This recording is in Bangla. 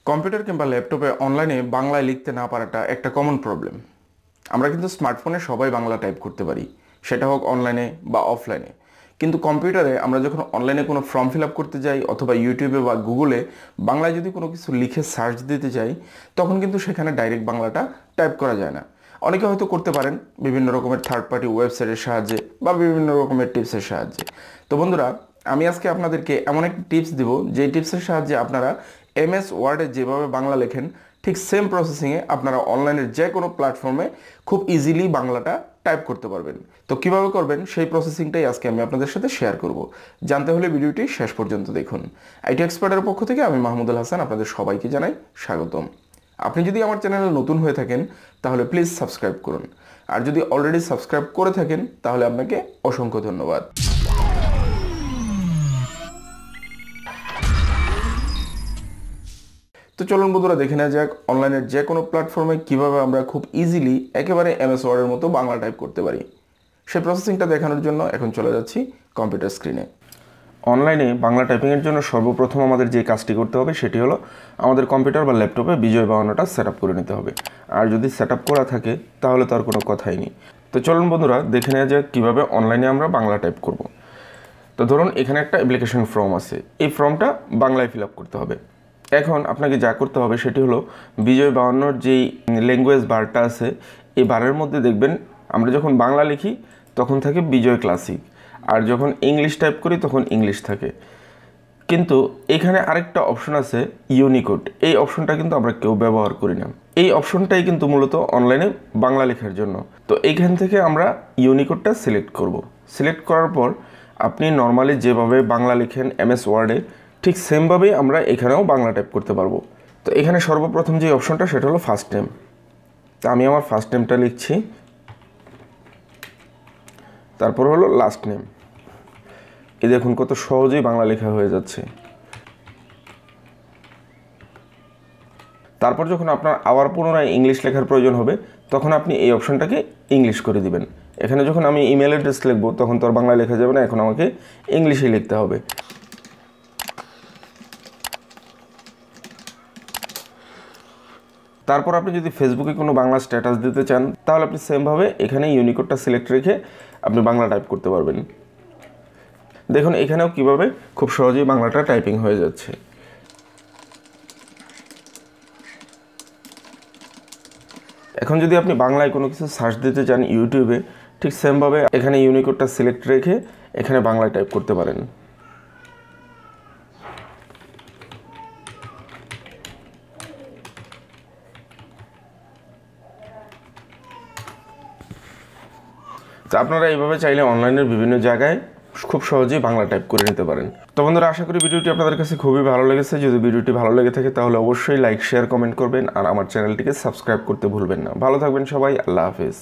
কম্পিউটার কিংবা ল্যাপটপে অনলাইনে বাংলায় লিখতে না পারাটা একটা কমন প্রবলেম। আমরা কিন্তু স্মার্টফোনে সবাই বাংলা টাইপ করতে পারি, সেটা হোক অনলাইনে বা অফলাইনে। কিন্তু কম্পিউটারে আমরা যখন অনলাইনে কোনো ফর্ম ফিল আপ করতে যাই অথবা ইউটিউবে বা গুগলে বাংলায় যদি কোনো কিছু লিখে সার্চ দিতে যাই, তখন কিন্তু সেখানে ডাইরেক্ট বাংলাটা টাইপ করা যায় না। অনেকে হয়তো করতে পারেন বিভিন্ন রকমের থার্ড পার্টি ওয়েবসাইটের সাহায্যে বা বিভিন্ন রকমের টিপসের সাহায্যে। তো বন্ধুরা, আমি আজকে আপনাদেরকে এমন একটি টিপস দিব যে টিপসের সাহায্যে আপনারা এমএস ওয়ার্ডে যেভাবে বাংলা লেখেন ঠিক সেম প্রসেসিংয়ে আপনারা অনলাইনের যে কোনো প্ল্যাটফর্মে খুব ইজিলি বাংলাটা টাইপ করতে পারবেন। তো কিভাবে করবেন সেই প্রসেসিংটাই আজকে আমি আপনাদের সাথে শেয়ার করব। জানতে হলে ভিডিওটি শেষ পর্যন্ত দেখুন। আইটি এক্সপার্টের পক্ষ থেকে আমি মাহমুদুল হাসান আপনাদের সবাইকে জানাই স্বাগতম। আপনি যদি আমার চ্যানেলে নতুন হয়ে থাকেন তাহলে প্লিজ সাবস্ক্রাইব করুন, আর যদি অলরেডি সাবস্ক্রাইব করে থাকেন তাহলে আপনাকে অসংখ্য ধন্যবাদ। তো চলুন বন্ধুরা, দেখে নেওয়া যাক অনলাইনের যে কোনো প্ল্যাটফর্মে কীভাবে আমরা খুব ইজিলি একেবারে এমএস ওয়ার্ডের মতো বাংলা টাইপ করতে পারি। সেই প্রসেসিংটা দেখানোর জন্য এখন চলে যাচ্ছি কম্পিউটার স্ক্রিনে। অনলাইনে বাংলা টাইপিংয়ের জন্য সর্বপ্রথম আমাদের যে কাজটি করতে হবে সেটি হলো আমাদের কম্পিউটার বা ল্যাপটপে বিজয় বানানোটা সেট আপ করে নিতে হবে। আর যদি সেট আপ করা থাকে তাহলে তো আর কোনো কথাই নেই। তো চলুন বন্ধুরা, দেখে নেওয়া যাক কীভাবে অনলাইনে আমরা বাংলা টাইপ করব। তো ধরুন এখানে একটা অ্যাপ্লিকেশন ফর্ম আছে, এই ফর্মটা বাংলায় ফিল আপ করতে হবে। এখন আপনাকে যা করতে হবে সেটি হলো বিজয় বানানোর যেই ল্যাঙ্গুয়েজ বারটা আছে, এই বারের মধ্যে দেখবেন আমরা যখন বাংলা লিখি তখন থাকে বিজয় ক্লাসিক, আর যখন ইংলিশ টাইপ করি তখন ইংলিশ থাকে। কিন্তু এখানে আরেকটা অপশন আছে ইউনিকোড, এই অপশনটা কিন্তু আমরা কেউ ব্যবহার করি না। এই অপশনটাই কিন্তু মূলত অনলাইনে বাংলা লেখার জন্য। তো এইখান থেকে আমরা ইউনিকোডটা সিলেক্ট করব। সিলেক্ট করার পর আপনি নর্মালি যেভাবে বাংলা লিখেন এমএস ওয়ার্ডে ঠিক সেমভাবেই আমরা এখানেও বাংলা টাইপ করতে পারবো। তো এখানে সর্বপ্রথম যে অপশনটা সেটা হলো ফার্স্ট নেম। তো আমি আমার ফার্স্ট নেমটা লিখছি, তারপর হলো লাস্ট নেম। এই দেখুন কত সহজেই বাংলা লেখা হয়ে যাচ্ছে। তারপর যখন আপনার আবার পুনরায় ইংলিশ লেখার প্রয়োজন হবে তখন আপনি এই অপশনটাকে ইংলিশ করে দিবেন। এখানে যখন আমি ইমেল অ্যাড্রেস লিখবো তখন তো আর বাংলা লেখা যাবে না, এখন আমাকে ইংলিশে লিখতে হবে। তারপর আপনি যদি ফেসবুকে কোনো বাংলা স্ট্যাটাস দিতে চান তাহলে আপনি সেমভাবে এখানে ইউনিকোডটা সিলেক্ট রেখে আপনি বাংলা টাইপ করতে পারবেন। দেখুন এখানেও কিভাবে খুব সহজেই বাংলাটা টাইপিং হয়ে যাচ্ছে। এখন যদি আপনি বাংলায় কোনো কিছু সার্চ দিতে চান ইউটিউবে, ঠিক সেমভাবে এখানে ইউনিকোডটা সিলেক্ট রেখে এখানে বাংলায় টাইপ করতে পারেন। তো আপনারা এইভাবে চাইলে অনলাইনের বিভিন্ন জায়গায় খুব সহজেই বাংলা টাইপ করে নিতে পারেন। তো বন্ধুরা, আশা করি ভিডিওটি আপনাদের কাছে খুবই ভালো লেগেছে। যদি ভিডিওটি ভালো লেগে থাকে তাহলে অবশ্যই লাইক, শেয়ার, কমেন্ট করবেন, আর আমার চ্যানেলটিকে সাবস্ক্রাইব করতে ভুলবেন না। ভালো থাকবেন সবাই, আল্লাহ হাফেজ।